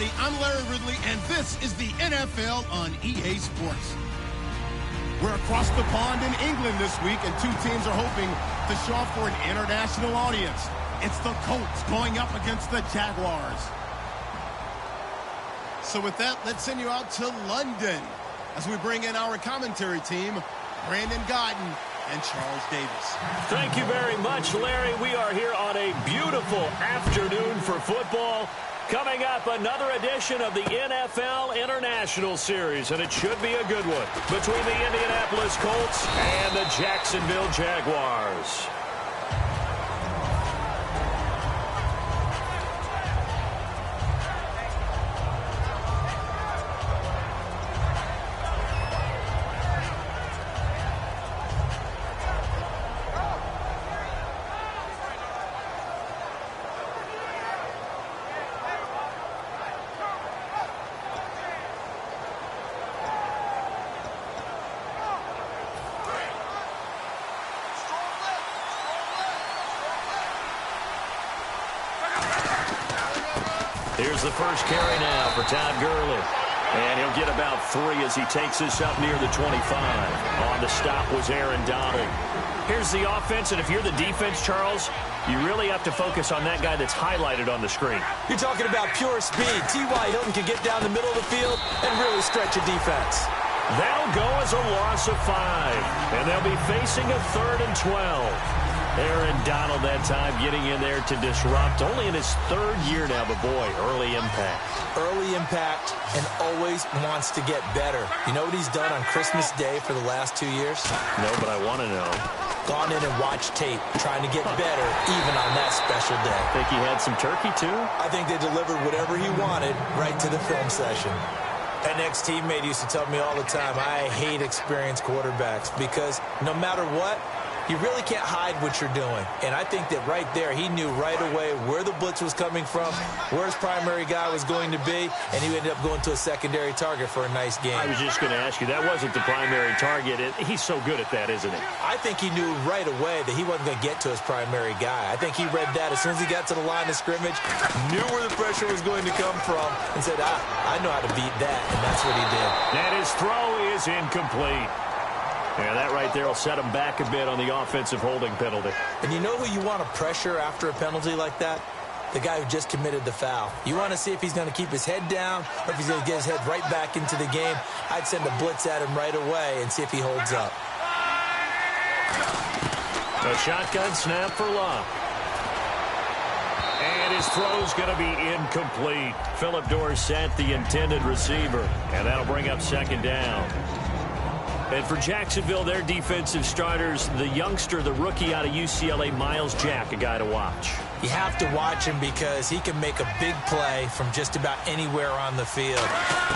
everybody. I'm Larry Ridley, and this is the NFL on EA Sports. We're across the pond in England this week, and two teams are hoping to show off for an international audience. It's the Colts going up against the Jaguars. So with that, let's send you out to London as we bring in our commentary team, Brandon Guyton and Charles Davis. Thank you very much, Larry. We are here on a beautiful afternoon for football. Coming up, another edition of the NFL International Series, and it should be a good one, between the Indianapolis Colts and the Jacksonville Jaguars. Here's the first carry now for Todd Gurley. And he'll get about 3 as he takes this up near the 25. On the stop was Aaron Donald. Here's the offense, and if you're the defense, Charles, you really have to focus on that guy that's highlighted on the screen. You're talking about pure speed. T.Y. Hilton can get down the middle of the field and really stretch a defense. That'll go as a loss of 5. And they'll be facing a 3rd and 12. Aaron Donald that time getting in there to disrupt. Only in his 3rd year now, but boy, early impact. Early impact and always wants to get better. You know what he's done on Christmas Day for the last 2 years? No, but I want to know. Gone in and watched tape, trying to get better even on that special day. Think he had some turkey, too? I think they delivered whatever he wanted right to the film session. An ex-teammate used to tell me all the time, I hate experienced quarterbacks because no matter what, you really can't hide what you're doing. And I think that right there, he knew right away where the blitz was coming from, where his primary guy was going to be, and he ended up going to a secondary target for a nice game. I was just going to ask you, that wasn't the primary target. He's so good at that, isn't he? I think he knew right away that he wasn't going to get to his primary guy. I think he read that as soon as he got to the line of scrimmage, knew where the pressure was going to come from, and said, I know how to beat that, and that's what he did. And his throw is incomplete. Yeah, that right there will set him back a bit on the offensive holding penalty. And you know who you want to pressure after a penalty like that? The guy who just committed the foul. You want to see if he's going to keep his head down or if he's going to get his head right back into the game. I'd send a blitz at him right away and see if he holds up. A shotgun snap for Love. And his throw's going to be incomplete. Phillip Dorsett, the intended receiver. And that'll bring up 2nd down. And for Jacksonville, their defensive starters, the youngster, the rookie out of UCLA, Miles Jack, a guy to watch. You have to watch him because he can make a big play from just about anywhere on the field.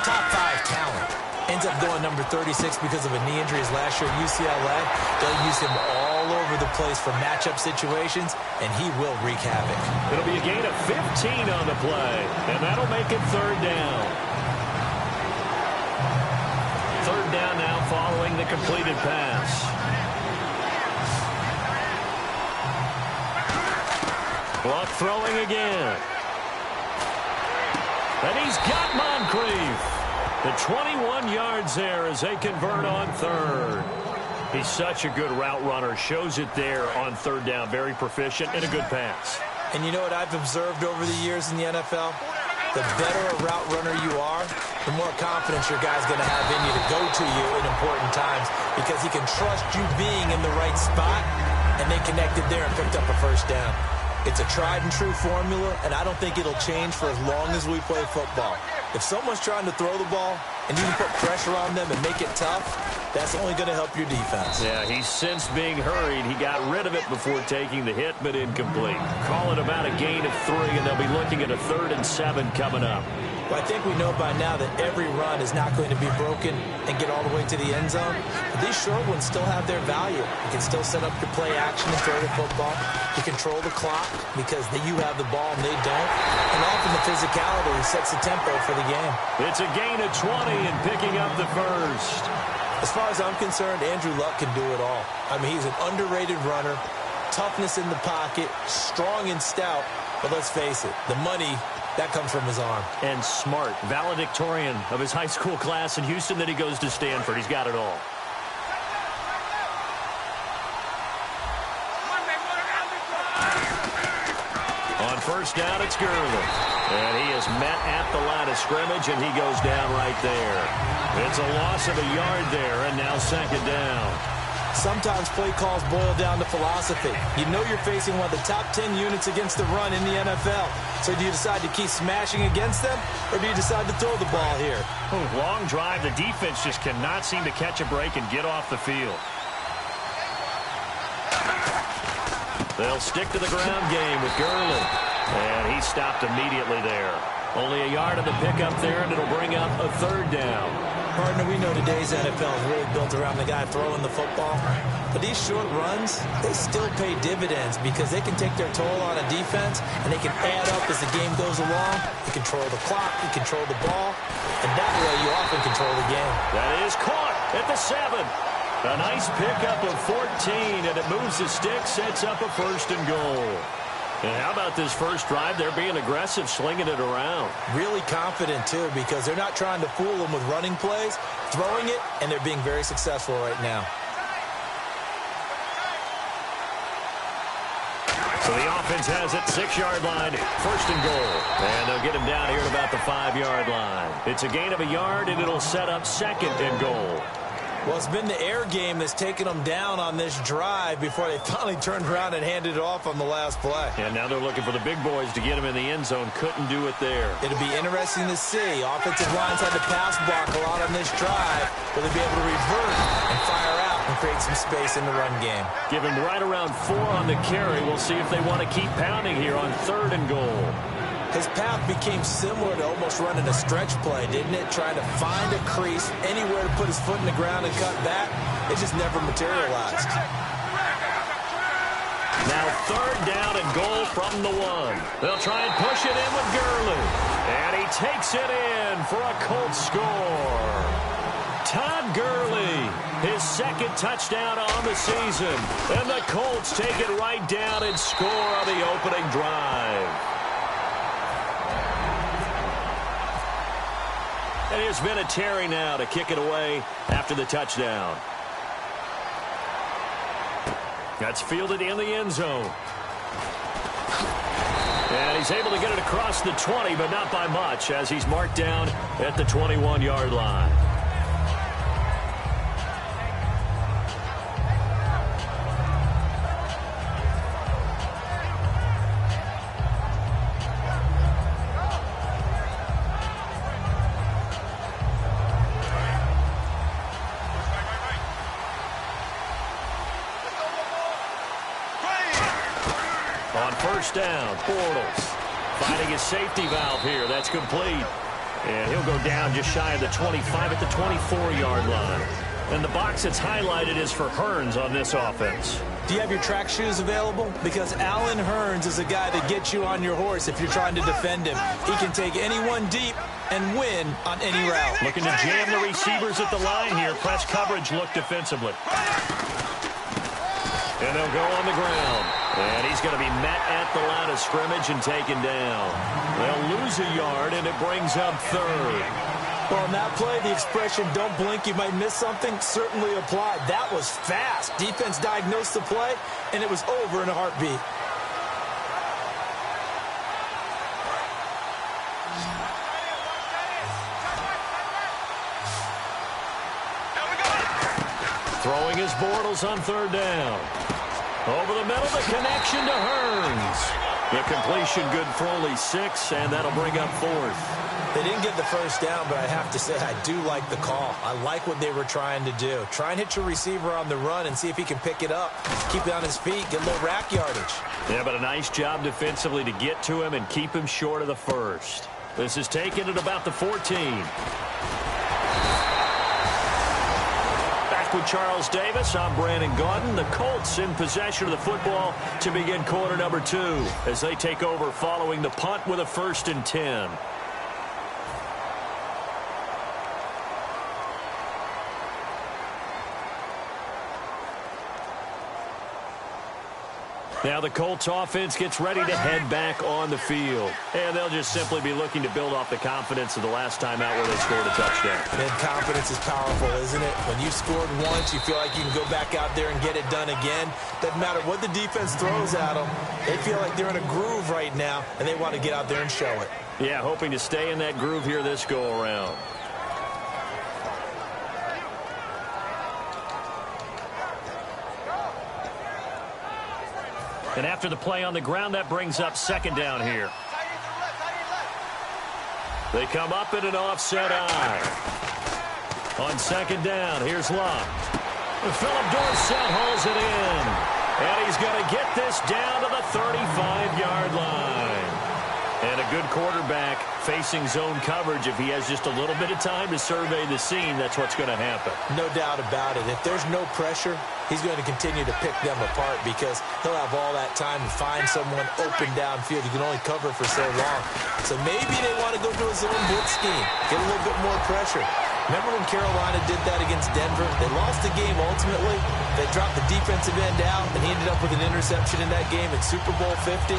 Top 5 talent. Ends up going number 36 because of a knee injury his last year at UCLA. They'll use him all over the place for matchup situations, and he will wreak havoc. It'll be a gain of 15 on the play, and that'll make it 3rd down. 3rd down now following the completed pass. Block throwing again. And he's got Moncrief. The 21 yards there as they convert on 3rd. He's such a good route runner. Shows it there on 3rd down. Very proficient and a good pass. And you know what I've observed over the years in the NFL? The better a route runner you are, the more confidence your guy's going to have in you to go to you in important times because he can trust you being in the right spot, and they connected there and picked up a 1st down. It's a tried and true formula, and I don't think it'll change for as long as we play football. If someone's trying to throw the ball and you can put pressure on them and make it tough, that's only going to help your defense. Yeah, he's since being hurried. He got rid of it before taking the hit, but incomplete. Call it about a gain of 3, and they'll be looking at a 3rd and 7 coming up. Well, I think we know by now that every run is not going to be broken and get all the way to the end zone. But these short ones still have their value. You can still set up your play action and throw the football. You control the clock because you have the ball and they don't. And often the physicality sets the tempo for the game. It's a gain of 20 and picking up the 1st. As far as I'm concerned, Andrew Luck can do it all. I mean, he's an underrated runner. toughness in the pocket, strong and stout. But let's face it, the money, that comes from his arm. And smart, valedictorian of his high school class in Houston, then he goes to Stanford. He's got it all. On first down, it's Gurley. And he is met at the line of scrimmage, and he goes down right there. It's a loss of a yard there, and now second down. Sometimes play calls boil down to philosophy. You know you're facing one of the top 10 units against the run in the NFL. So do you decide to keep smashing against them, or do you decide to throw the ball here? Long drive. The defense just cannot seem to catch a break and get off the field. They'll stick to the ground game with Gurley. And he stopped immediately there. Only a yard of the pickup there, and it'll bring up a third down. Partner, we know today's NFL is really built around the guy throwing the football. But these short runs, they still pay dividends because they can take their toll on a defense, and they can add up as the game goes along. You control the clock, you control the ball, and that way you often control the game. That is caught at the 7. A nice pickup of 14, and it moves the stick, sets up a first and goal. And how about this first drive? They're being aggressive, slinging it around. Really confident, too, because they're not trying to fool them with running plays, throwing it, and they're being very successful right now. So the offense has it, 6-yard line, first and goal. And they'll get him down here at about the 5-yard line. It's a gain of a yard, and it'll set up second and goal. Well, it's been the air game that's taken them down on this drive before they finally turned around and handed it off on the last play. And now they're looking for the big boys to get him in the end zone. Couldn't do it there. It'll be interesting to see. Offensive lines had to pass block a lot on this drive. Will they be able to revert and fire out and create some space in the run game? Give him right around 4 on the carry. We'll see if they want to keep pounding here on third and goal. His path became similar to almost running a stretch play, didn't it? Trying to find a crease, anywhere to put his foot in the ground and cut back. It just never materialized. Now third down and goal from the 1. They'll try and push it in with Gurley. And he takes it in for a Colts score. Todd Gurley, his second touchdown on the season. And the Colts take it right down and score on the opening drive. And it's been a Terry now to kick it away after the touchdown. That's fielded in the end zone. And he's able to get it across the 20, but not by much, as he's marked down at the 21-yard line. On first down, Bortles finding his safety valve here. That's complete. And he'll go down just shy of the 25 at the 24-yard line. And the box that's highlighted is for Hearns on this offense. Do you have your track shoes available? Because Allen Hearns is a guy that gets you on your horse if you're trying to defend him. He can take anyone deep and win on any route. Looking to jam the receivers at the line here. Press coverage look defensively. And they'll go on the ground. And he's going to be met at the line of scrimmage and taken down. They'll lose a yard, and it brings up third. Well, on that play, the expression, don't blink, you might miss something, certainly applied. That was fast. Defense diagnosed the play, and it was over in a heartbeat. Throwing his Bortles on third down. Over the middle, the connection to Hearns. The completion good for only 6, and that'll bring up fourth. They didn't get the first down, but I have to say I do like the call. I like what they were trying to do. Try and hit your receiver on the run and see if he can pick it up. Keep it on his feet, get a little rack yardage. Yeah, but a nice job defensively to get to him and keep him short of the first. This is taken at about the 14. With Charles Davis, I'm Brandon Gaudin. The Colts in possession of the football to begin quarter number 2 as they take over following the punt with a 1st and 10. Now the Colts offense gets ready to head back on the field. And they'll just simply be looking to build off the confidence of the last time out where they scored a touchdown. And confidence is powerful, isn't it? When you scored once, you feel like you can go back out there and get it done again. Doesn't matter what the defense throws at them. They feel like they're in a groove right now, and they want to get out there and show it. Yeah, hoping to stay in that groove here this go-around. And after the play on the ground, that brings up second down here. They come up in an offset eye. On second down, here's Luck. Philip Dorsett hauls it in. And he's going to get this down to the 35-yard line. And a good quarterback facing zone coverage. If he has just a little bit of time to survey the scene, that's what's going to happen. No doubt about it. If there's no pressure, he's going to continue to pick them apart because he'll have all that time to find someone open downfield. He can only cover for so long. So maybe they want to go to a zone blitz scheme, get a little bit more pressure. Remember when Carolina did that against Denver? They lost the game ultimately. They dropped the defensive end out, and he ended up with an interception in that game in Super Bowl 50.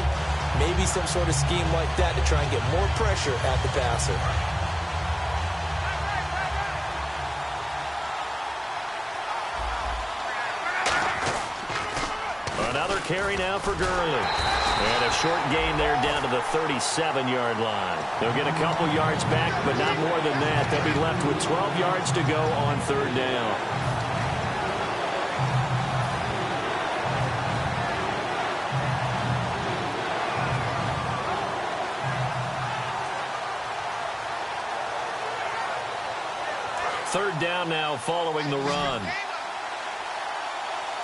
Maybe some sort of scheme like that to try and get more pressure at the passer. Another carry now for Gurley. And a short gain there down to the 37-yard line. They'll get a couple yards back, but not more than that. They'll be left with 12 yards to go on third down. Third down now following the run.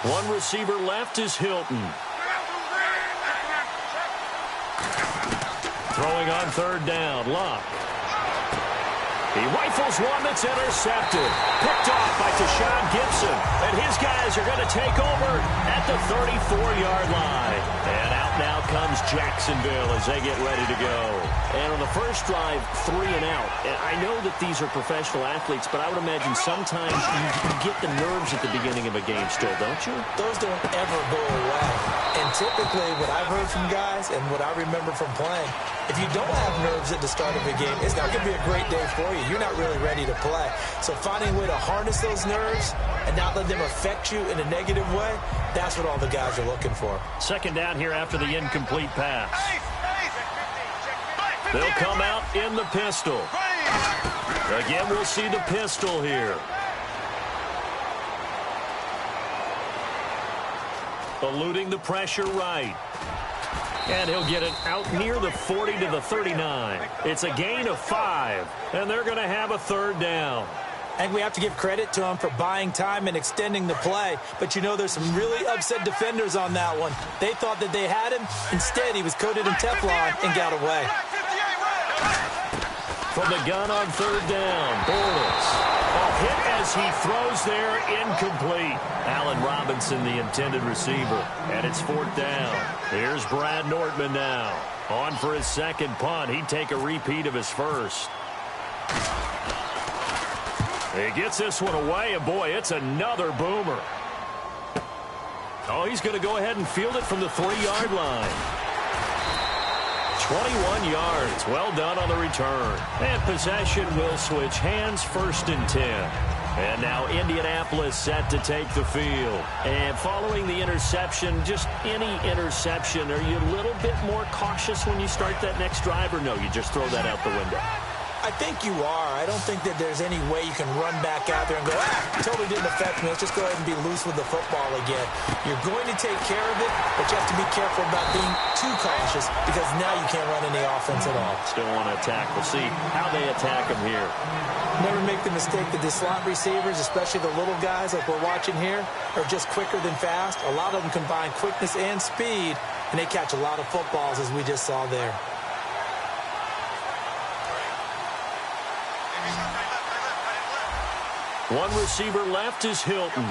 One receiver left is Hilton. Throwing on third down, Luck. He rifles one that's intercepted. Picked off by Tashawn Gibson. And his guys are going to take over at the 34-yard line. And out now comes Jacksonville as they get ready to go. And on the first drive, 3 and out. And I know that these are professional athletes, but I would imagine sometimes you get the nerves at the beginning of a game still, don't you? Those don't ever go away. And typically what I've heard from guys and what I remember from playing, if you don't have nerves at the start of a game, it's not going to be a great day for you. You're not really ready to play. So finding a way to harness those nerves and not let them affect you in a negative way, that's what all the guys are looking for. Second down here after the incomplete pass. They'll come out in the pistol. Again, we'll see the pistol here. Eluding the pressure right. And he'll get it out near the 40 to the 39. It's a gain of 5, and they're going to have a third down. And we have to give credit to him for buying time and extending the play. But, you know, there's some really upset defenders on that one. They thought that they had him. Instead, he was coated in Teflon and got away. From the gun on third down, Bortles. A hit as he throws there, incomplete. Allen Robinson, the intended receiver. And it's fourth down. Here's Brad Nortman now. On for his second punt. He'd take a repeat of his first. He gets this one away, and boy, it's another boomer. Oh, he's going to go ahead and field it from the 3-yard line. 21 yards. Well done on the return. And possession will switch hands, first and 10. And now Indianapolis set to take the field. And following the interception, just any interception, are you a little bit more cautious when you start that next drive, or no, you just throw that out the window? I think you are. I don't think that there's any way you can run back out there and go, totally didn't affect me. Let's just go ahead and be loose with the football again. You're going to take care of it, but you have to be careful about being too cautious because now you can't run any offense at all. Still want to attack. We'll see how they attack him here. Never make the mistake that the slot receivers, especially the little guys like we're watching here, are just quicker than fast. A lot of them combine quickness and speed, and they catch a lot of footballs as we just saw there. One receiver left is Hilton.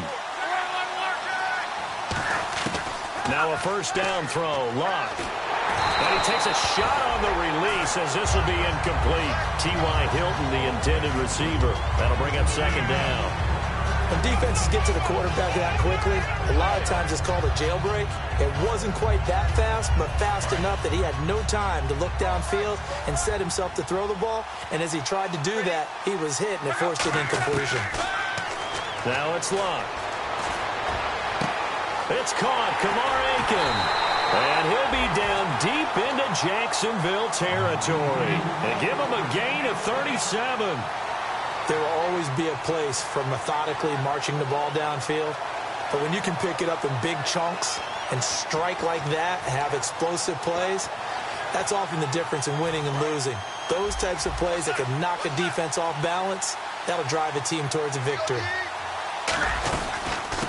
Now a first down throw, Luck. And he takes a shot on the release as this will be incomplete. T.Y. Hilton, the intended receiver. That'll bring up second down. When defenses get to the quarterback that quickly, a lot of times it's called a jailbreak. It wasn't quite that fast, but fast enough that he had no time to look downfield and set himself to throw the ball. And as he tried to do that, he was hit, and it forced an incompletion. Now it's Luck. It's caught. Kamar Aiken. And he'll be down deep into Jacksonville territory. And give him a gain of 37. There will always be a place for methodically marching the ball downfield. But when you can pick it up in big chunks and strike like that, have explosive plays, that's often the difference in winning and losing. Those types of plays that can knock a defense off balance, that'll drive a team towards a victory.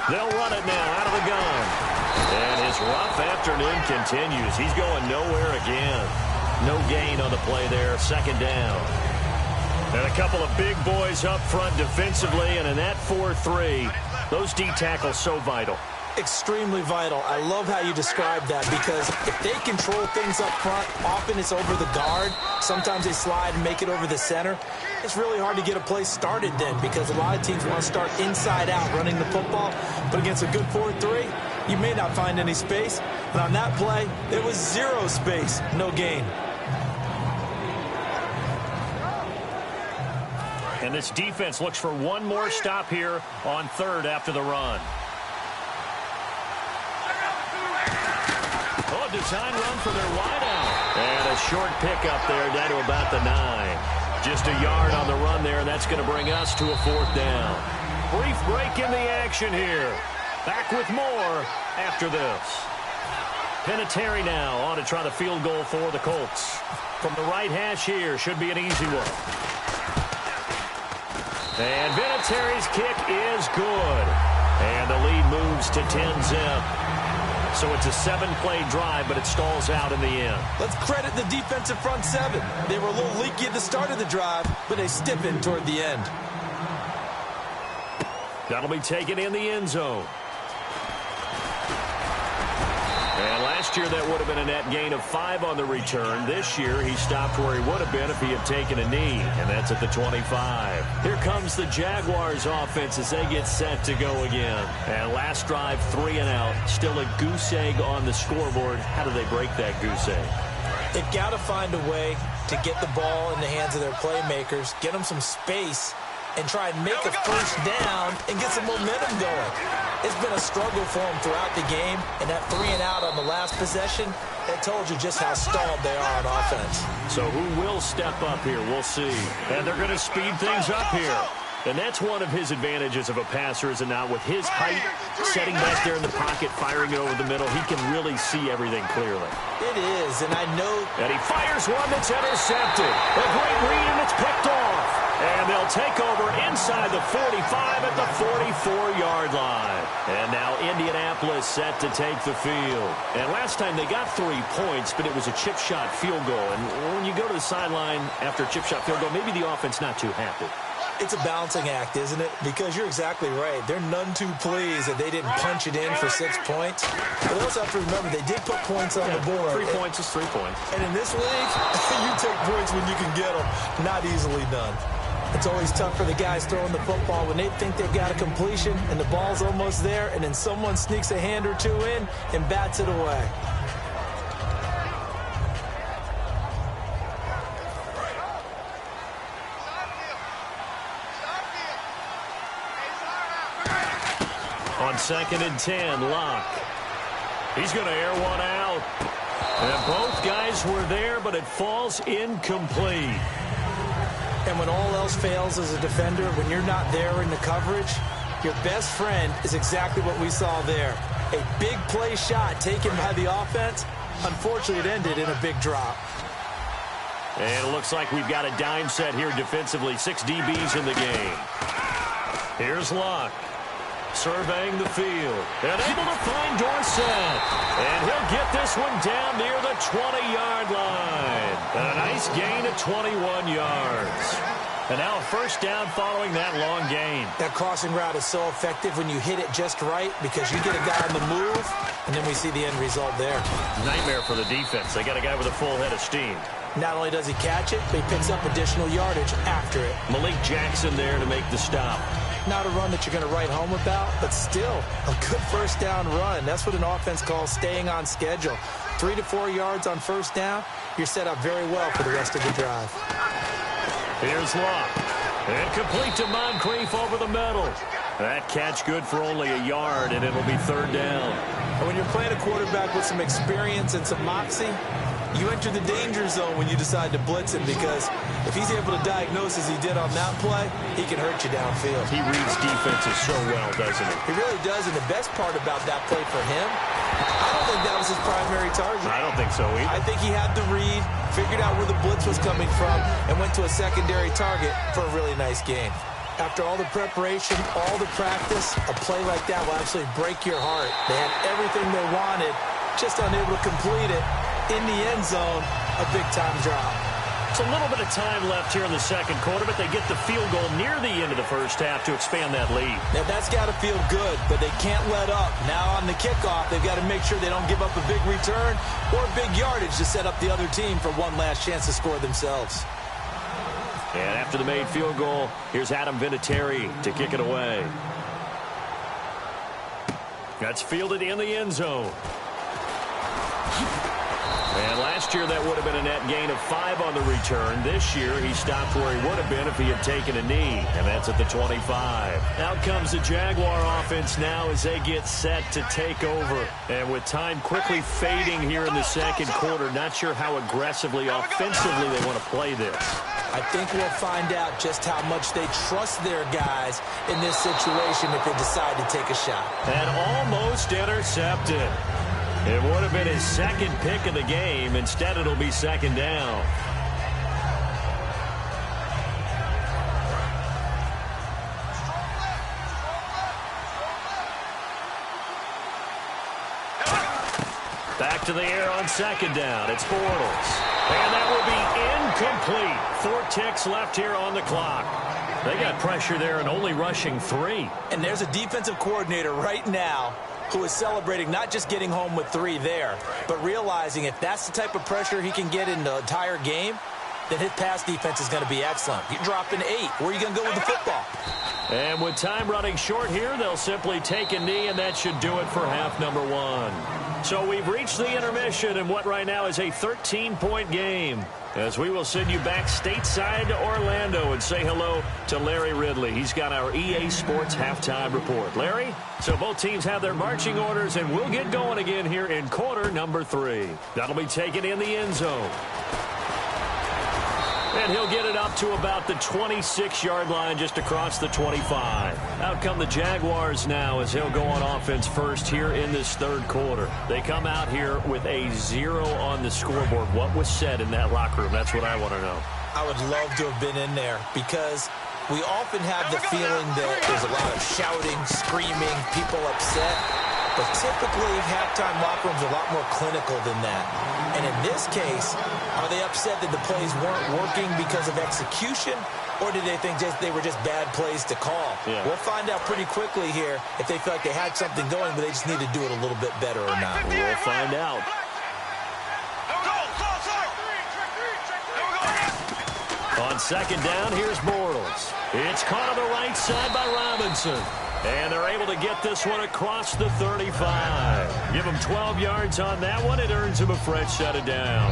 They'll run it now out of the gun. And his rough afternoon continues. He's going nowhere again. No gain on the play there. Second down. And a couple of big boys up front defensively, and in that 4-3, those D tackles so vital. Extremely vital. I love how you describe that, because if they control things up front, often it's over the guard. Sometimes they slide and make it over the center. It's really hard to get a play started then, because a lot of teams want to start inside out running the football. But against a good 4-3, you may not find any space. And on that play, there was zero space, no gain. And this defense looks for one more stop here on third after the run. Oh, design run for their wideout. And a short pickup there down to about the 9. Just a yard on the run there, and that's going to bring us to a fourth down. Brief break in the action here. Back with more after this. Vinatieri now on to try the field goal for the Colts. From the right hash here, should be an easy one. And Vinatieri's kick is good. And the lead moves to 10-zip. So it's a 7-play drive, but it stalls out in the end. Let's credit the defensive front seven. They were a little leaky at the start of the drive, but they stiffened toward the end. That'll be taken in the end zone. And last year that would have been a net gain of 5 on the return. This year he stopped where he would have been if he had taken a knee, and that's at the 25. Here comes the Jaguars offense as they get set to go again. And last drive, 3 and out. Still a goose egg on the scoreboard. How do they break that goose egg? They've got to find a way to get the ball in the hands of their playmakers, get them some space, and try and make a first down and get some momentum going. It's been a struggle for them throughout the game, and that 3 and out on the last possession, that told you just how stalled they are on offense. So who will step up here? We'll see. And they're going to speed things up here. And that's one of his advantages of a passer, is it not? With his height, setting back there in the pocket, firing it over the middle, he can really see everything clearly. It is, and I know. And he fires one that's intercepted. A great read, and it's picked off. And they'll take over inside the 45 at the 44-yard line. And now Indianapolis set to take the field. And last time they got 3 points, but it was a chip shot field goal. And when you go to the sideline after a chip shot field goal, maybe the offense not too happy. It's a balancing act, isn't it? Because you're exactly right. They're none too pleased that they didn't punch it in for 6 points. But they also have to remember they did put points on the board. 3 points is 3 points. And in this league, you take points when you can get them. Not easily done. It's always tough for the guys throwing the football when they think they've got a completion and the ball's almost there, and then someone sneaks a hand or two in and bats it away. On 2nd and 10, Locke. He's going to air one out. And both guys were there, but it falls incomplete. And when all else fails as a defender, when you're not there in the coverage, your best friend is exactly what we saw there. A big play shot taken by the offense. Unfortunately, it ended in a big drop. And it looks like we've got a dime set here defensively. 6 DBs in the game. Here's Locke. Surveying the field. And able to find Dorsett. And he'll get this one down near the 20-yard line. And a nice gain of 21 yards. And now a first down following that long gain. That crossing route is so effective when you hit it just right, because you get a guy on the move, and then we see the end result there. Nightmare for the defense. They got a guy with a full head of steam. Not only does he catch it, but he picks up additional yardage after it. Malik Jackson there to make the stop. not a run that you're going to write home about, but still a good first down run. That's what an offense calls staying on schedule. 3 to 4 yards on first down, you're set up very well for the rest of the drive. Here's Locke. And complete to Moncrief over the middle. That catch good for only a yard, and it'll be third down. And when you're playing a quarterback with some experience and some moxie, you enter the danger zone when you decide to blitz him, because if he's able to diagnose as he did on that play, he can hurt you downfield. He reads defenses so well, doesn't he? He really does, and the best part about that play for him, I don't think that was his primary target. I don't think so either. I think he had the read, figured out where the blitz was coming from, and went to a secondary target for a really nice game. After all the preparation, all the practice, a play like that will absolutely break your heart. They had everything they wanted, just unable to complete it. In the end zone, a big-time drop. It's a little bit of time left here in the second quarter, but they get the field goal near the end of the first half to expand that lead. Now, that's got to feel good, but they can't let up. Now on the kickoff, they've got to make sure they don't give up a big return or big yardage to set up the other team for one last chance to score themselves. And after the made field goal, here's Adam Vinatieri to kick it away. That's fielded in the end zone. And last year, that would have been a net gain of 5 on the return. This year, he stopped where he would have been if he had taken a knee, and that's at the 25. Out comes the Jaguar offense now as they get set to take over. And with time quickly fading here in the second quarter, not sure how aggressively, offensively they want to play this. I think we'll find out just how much they trust their guys in this situation if they decide to take a shot. And almost intercepted. It would have been his second pick of the game. Instead, it'll be second down. Back to the air on second down. It's Bortles. And that will be incomplete. 4 ticks left here on the clock. They got pressure there and only rushing 3. And there's a defensive coordinator right now who is celebrating not just getting home with 3 there, but realizing if that's the type of pressure he can get in the entire game, then his pass defense is going to be excellent. You're dropping 8. Where are you going to go with the football? And with time running short here, they'll simply take a knee, and that should do it for half number 1. So we've reached the intermission in what right now is a 13-point game, as we will send you back stateside to Orlando and say hello to Larry Ridley. He's got our EA Sports halftime report. Larry? So both teams have their marching orders, and we'll get going again here in quarter number 3. That'll be taken in the end zone. And he'll get it up to about the 26-yard line, just across the 25. Out come the Jaguars now as he'll go on offense first here in this third quarter. They come out here with a 0 on the scoreboard. What was said in that locker room? That's what I want to know. I would love to have been in there, because we often have the feeling that there's a lot of shouting, screaming, people upset. But typically, halftime locker rooms are a lot more clinical than that. And in this case, are they upset that the plays weren't working because of execution, or did they think they were just bad plays to call? Yeah. We'll find out pretty quickly here if they feel like they had something going, but they just need to do it a little bit better or not. We'll find out. On second down, here's Bortles. It's caught on the right side by Robinson. And they're able to get this one across the 35. Give them 12 yards on that one. It earns them a fresh set of downs.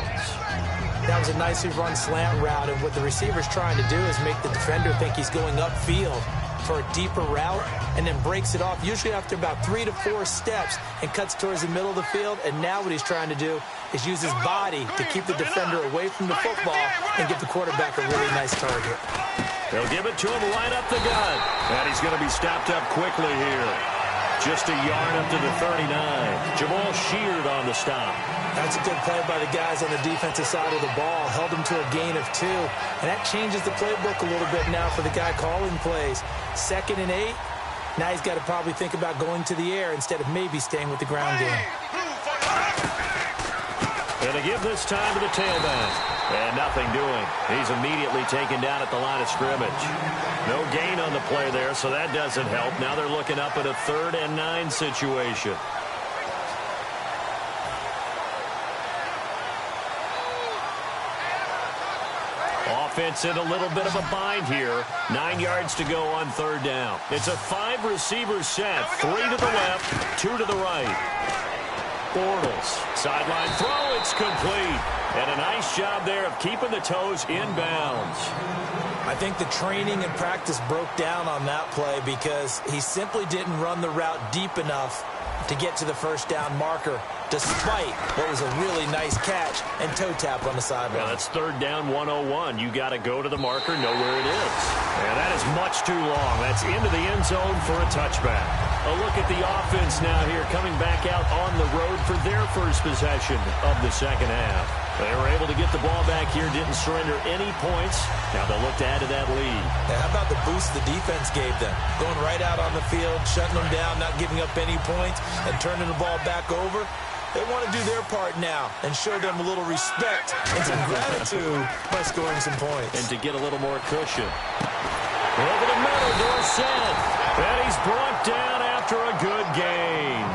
That was a nicely run slant route, and what the receiver's trying to do is make the defender think he's going upfield for a deeper route, and then breaks it off, usually after about 3 to 4 steps, and cuts towards the middle of the field. And now what he's trying to do is use his body to keep the defender away from the football and give the quarterback a really nice target. They'll give it to him right up the gut. And he's going to be stopped up quickly here. Just a yard up to the 39. Jamal Sheard on the stop. That's a good play by the guys on the defensive side of the ball. Held him to a gain of 2. And that changes the playbook a little bit now for the guy calling plays. 2nd and 8. Now he's got to probably think about going to the air instead of maybe staying with the ground game. And they give this time to the tailback. And nothing doing. He's immediately taken down at the line of scrimmage. No gain on the play there, so that doesn't help. Now they're looking up at a 3rd and 9 situation. Offense in a little bit of a bind here. 9 yards to go on third down. It's a 5-receiver set. 3 to the left, 2 to the right. Bortles, sideline throw, it's complete. And a nice job there of keeping the toes in bounds. I think the training and practice broke down on that play because he simply didn't run the route deep enough to get to the first down marker, despite what was a really nice catch and toe tap on the sideline. Yeah, that's third down 101. You got to go to the marker, know where it is. And that is much too long. That's into the end zone for a touchback. A look at the offense now here, coming back out on the road for their first possession of the second half. They were able to get the ball back here, didn't surrender any points. Now they'll look to add to that lead. Yeah, how about the boost the defense gave them? Going right out on the field, shutting them down, not giving up any points, and turning the ball back over. They want to do their part now and show them a little respect and some gratitude by scoring some points. And to get a little more cushion. Over the middle, Dorsett. And he's brought down after a good gain.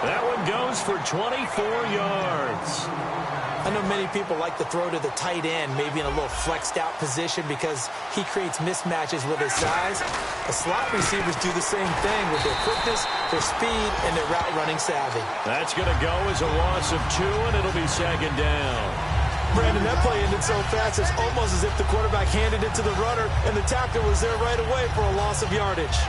That one goes for 24 yards. I know many people like to throw to the tight end, maybe in a little flexed out position because he creates mismatches with his size. The slot receivers do the same thing with their quickness, their speed, and their route running savvy. That's going to go as a loss of 2, and it'll be second down. Brandon, that play ended so fast, it's almost as if the quarterback handed it to the runner, and the tackler was there right away for a loss of yardage.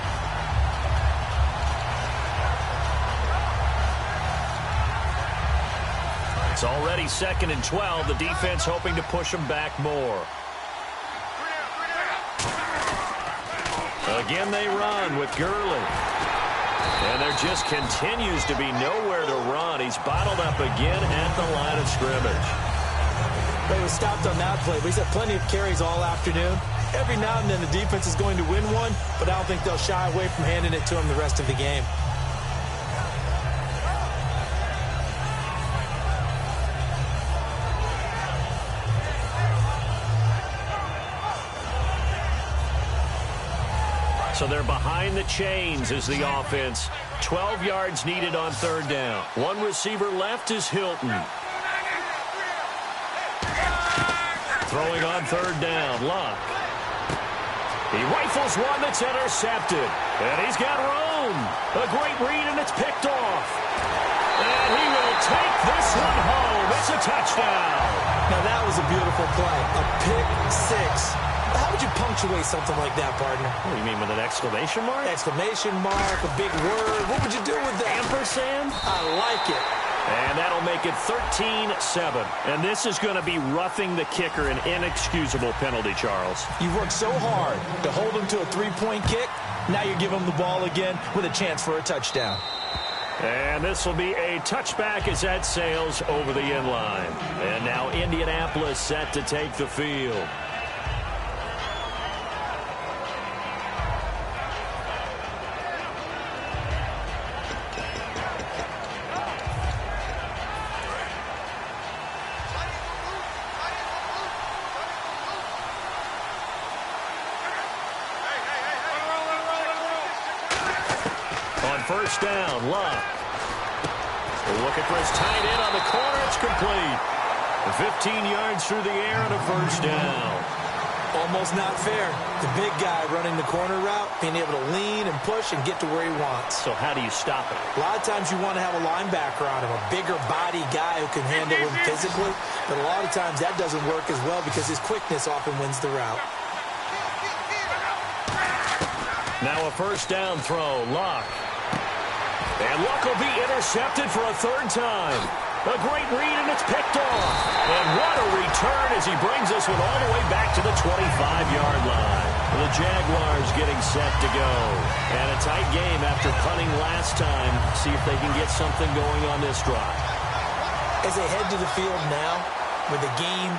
It's already 2nd and 12. The defense hoping to push them back more. Again, they run with Gurley. And there just continues to be nowhere to run. He's bottled up again at the line of scrimmage. They were stopped on that play, but he's had plenty of carries all afternoon. Every now and then the defense is going to win one, but I don't think they'll shy away from handing it to him the rest of the game. So they're behind the chains as the offense. 12 yards needed on third down. One receiver left is Hilton. Throwing on third down, Luck. He rifles one that's intercepted. And he's got room. A great read, and it's picked off. And he will take this one home. It's a touchdown. Now that was a beautiful play. A pick six. How would you punctuate something like that, partner? What do you mean, with an exclamation mark? Exclamation mark, a big word. What would you do with that? Ampersand? I like it. And that'll make it 13-7. And this is going to be roughing the kicker, an inexcusable penalty, Charles. You worked so hard to hold him to a three-point kick. Now you give him the ball again with a chance for a touchdown. And this will be a touchback as that sails over the end line. And now Indianapolis set to take the field. First down, Luck. Looking for his tight end on the corner. It's complete. 15 yards through the air and a first down. Almost not fair. The big guy running the corner route, being able to lean and push and get to where he wants. So how do you stop it? A lot of times you want to have a linebacker on him, a bigger body guy who can handle him physically. But a lot of times that doesn't work as well because his quickness often wins the route. Now a first down throw, Luck. And Luck will be intercepted for a third time. A great read, and it's picked off. And what a return as he brings this one all the way back to the 25-yard line. The Jaguars getting set to go. And a tight game after punting last time. See if they can get something going on this drive. As they head to the field now, with the game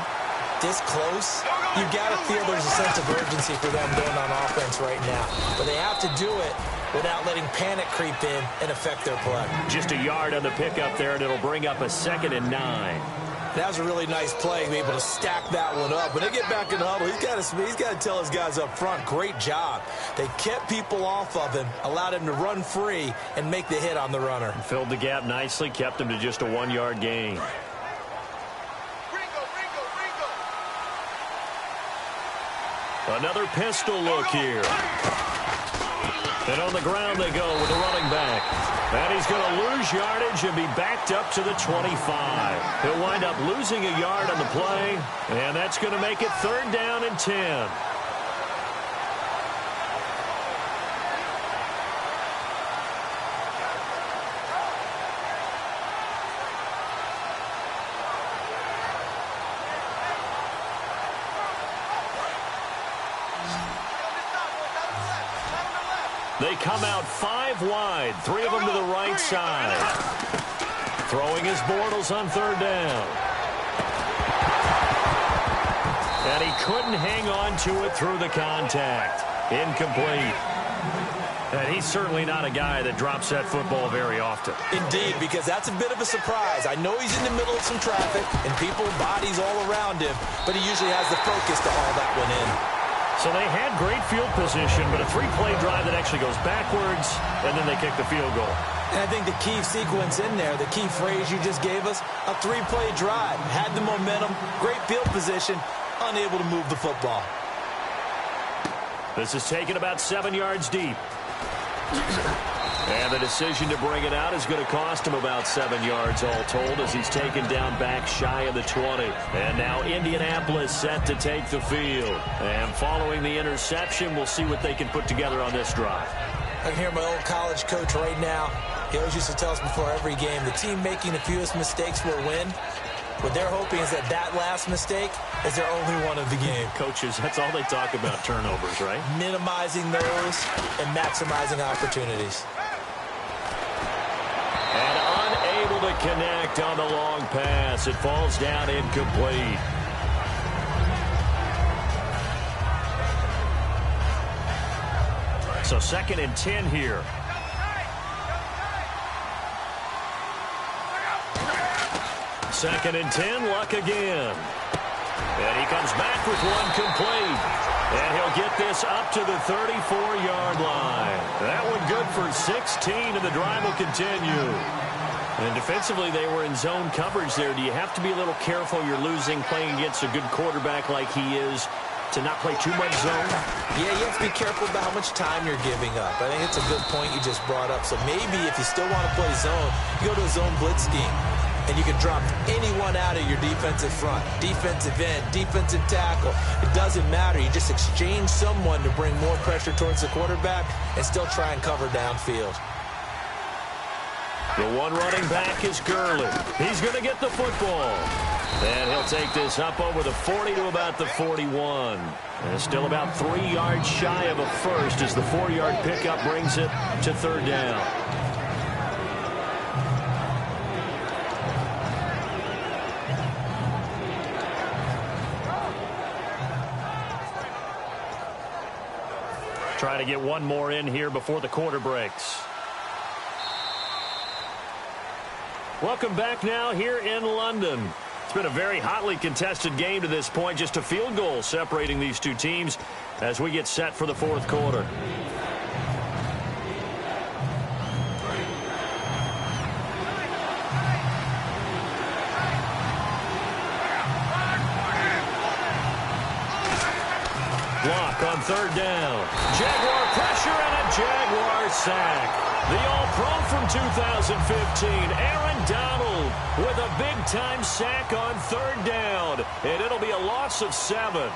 this close, you got to feel there's a sense of urgency for them going on offense right now. But they have to do it without letting panic creep in and affect their play. Just a yard on the pickup there, and it'll bring up a 2nd and 9. That was a really nice play, to be able to stack that one up. When they get back in the huddle, he's got to tell his guys up front, great job. They kept people off of him, allowed him to run free, and make the hit on the runner. Filled the gap nicely, kept him to just a 1-yard gain. Another pistol look here. And on the ground they go with the running back. And he's going to lose yardage and be backed up to the 25. He'll wind up losing a yard on the play, and that's going to make it 3rd down and 10. They come out 5 wide, 3 of them to the right side. Throwing his Bortles on 3rd down. And he couldn't hang on to it through the contact. Incomplete. And he's certainly not a guy that drops that football very often. Indeed, because that's a bit of a surprise. I know he's in the middle of some traffic and people, bodies all around him, but he usually has the focus to haul that one in. So they had great field position, but a 3-play drive that actually goes backwards, and then they kick the field goal. And I think the key sequence in there, the key phrase you just gave us, a 3-play drive. Had the momentum, great field position, unable to move the football. This is taken about 7 yards deep. And the decision to bring it out is going to cost him about 7 yards all told as he's taken down back shy of the 20. And now Indianapolis set to take the field. And following the interception, we'll see what they can put together on this drive. I can hear my old college coach right now. He always used to tell us before every game, the team making the fewest mistakes will win. What they're hoping is that last mistake is their only one of the game. Coaches, that's all they talk about, turnovers, right? Minimizing those and maximizing opportunities. And unable to connect on the long pass. It falls down incomplete. So 2nd and 10 here. Second and 10, Luck again. And he comes back with one complete. And he'll get this up to the 34-yard line. That one good for 16, and the drive will continue. And defensively, they were in zone coverage there. Do you have to be a little careful? You're losing playing against a good quarterback like he is to not play too much zone? Yeah, you have to be careful about how much time you're giving up. I think it's a good point you just brought up. So maybe if you still want to play zone, you go to a zone blitz scheme. And you can drop anyone out of your defensive front, defensive end, defensive tackle. It doesn't matter. You just exchange someone to bring more pressure towards the quarterback and still try and cover downfield. The one running back is Gurley. He's going to get the football. And he'll take this up over the 40 to about the 41. And still about 3 yards shy of a first as the 4-yard pickup brings it to 3rd down. Trying to get one more in here before the quarter breaks. Welcome back now here in London. It's been a very hotly contested game to this point. Just a field goal separating these two teams as we get set for the 4th quarter. Block on 3rd down. Jaguar pressure and a Jaguar sack. The All-Pro from 2015, Aaron Donald, with a big-time sack on 3rd down. And it'll be a loss of 7.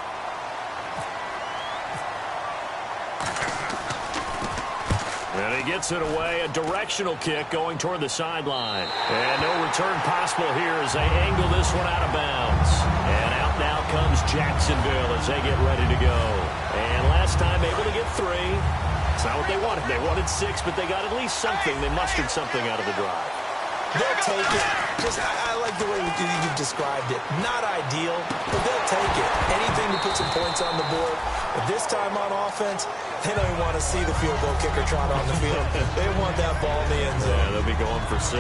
And he gets it away, a directional kick going toward the sideline. And no return possible here as they angle this one out of bounds. And out now comes Jacksonville as they get ready to go. And last time able to get 3. It's not what they wanted. They wanted 6, but they got at least something. They mustered something out of the drive. They'll take it. I like the way you've described it. Not ideal, but they'll take it. Anything to put some points on the board. But this time on offense, they don't even want to see the field goal kicker trot on the field. They want that ball in the end zone. Yeah, they'll be going for 6.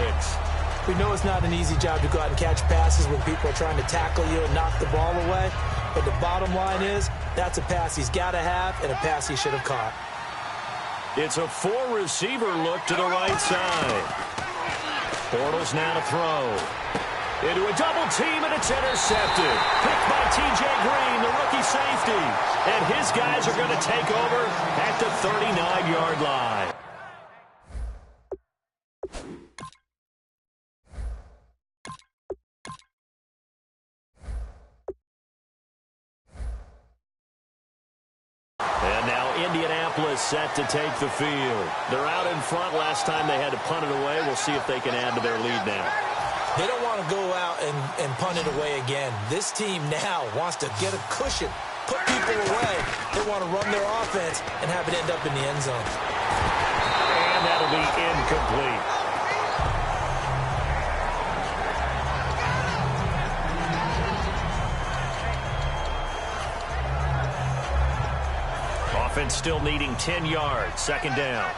We know it's not an easy job to go out and catch passes when people are trying to tackle you and knock the ball away. But the bottom line is, that's a pass he's got to have and a pass he should have caught. It's a 4-receiver look to the right side. Bortles now to throw. Into a double team, and it's intercepted. Picked by T.J. Green, the rookie safety. And his guys are going to take over at the 39-yard line. And now Indianapolis set to take the field. They're out in front. Last time they had to punt it away. We'll see if they can add to their lead now. They don't want to go out and punt it away again. This team now wants to get a cushion, put people away. They want to run their offense and have it end up in the end zone. And that'll be incomplete. Offense still needing 10 yards. Second down.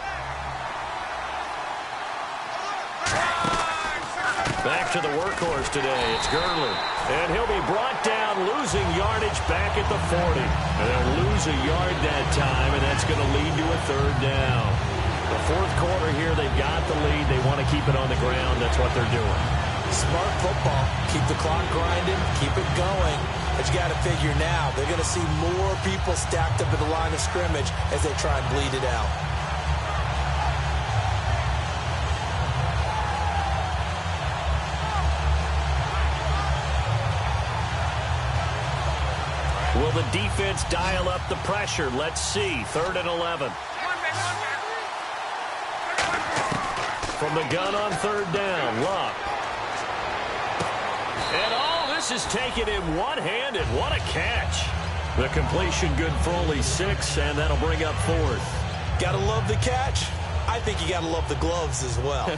Back to the workhorse today. It's Gurley. And he'll be brought down, losing yardage back at the 40. And they'll lose a yard that time, and that's going to lead to a third down. The fourth quarter here, they've got the lead. They want to keep it on the ground. That's what they're doing. Smart football. Keep the clock grinding. Keep it going. But you got to figure now, they're going to see more people stacked up at the line of scrimmage as they try and bleed it out. Will the defense dial up the pressure? Let's see. 3rd and 11. From the gun on 3rd down, Luck. And all this is taken in one-handed. What a catch. The completion good for only 6, and that'll bring up 4th. Gotta love the catch. I think you gotta love the gloves as well.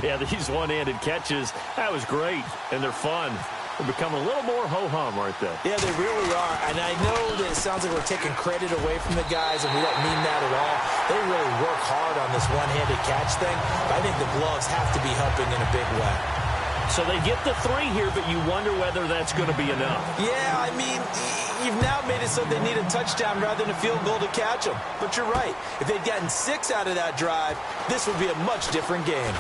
Yeah, these one-handed catches, that was great, and they're fun. They're becoming a little more ho-hum, aren't they? Yeah, they really are. And I know that it sounds like we're taking credit away from the guys, and we don't mean that at all. They really work hard on this one-handed catch thing. But I think the gloves have to be helping in a big way. So they get the 3 here, but you wonder whether that's going to be enough. Yeah, I mean, you've now made it so they need a touchdown rather than a field goal to catch them. But you're right. If they'd gotten 6 out of that drive, this would be a much different game.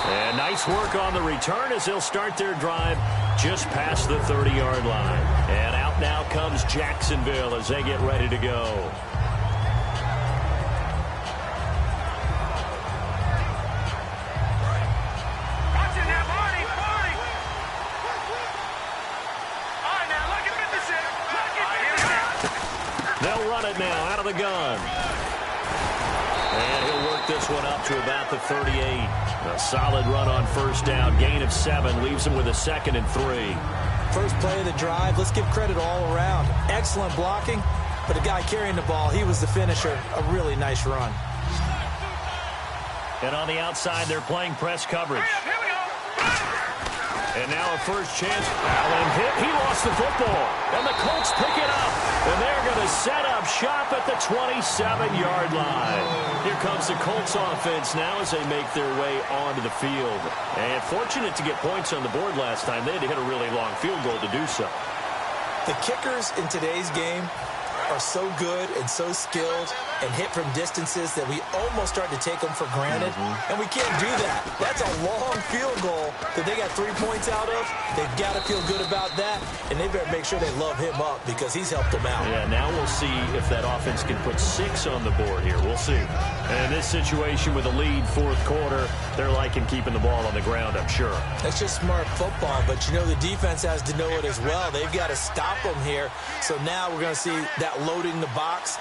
And nice work on the return as they'll start their drive just past the 30-yard line. And out now comes Jacksonville as they get ready to go. They'll run it now out of the gun. And he'll work this one up to about the 38. A solid run on 1st down. Gain of 7 leaves him with a 2nd and 3. First play of the drive. Let's give credit all around. Excellent blocking, but the guy carrying the ball, he was the finisher. A really nice run. And on the outside, they're playing press coverage. And now a first chance. Allen hit. He lost the football. And the Colts pick it up. And they're going to set up shop at the 27-yard line. Here comes the Colts offense now as they make their way onto the field. And fortunate to get points on the board last time. They had to hit a really long field goal to do so. The kickers in today's game are so good and so skilled and hit from distances that we almost start to take them for granted. And we can't do that. That's a long field goal that they got 3 points out of. They've got to feel good about that, and they better make sure they love him up because he's helped them out. Yeah, now we'll see if that offense can put 6 on the board here. We'll see. And this situation with a lead 4th quarter, they're liking keeping the ball on the ground, I'm sure. That's just smart football, but you know the defense has to know it as well. They've got to stop them here. So now we're going to see that loading the box.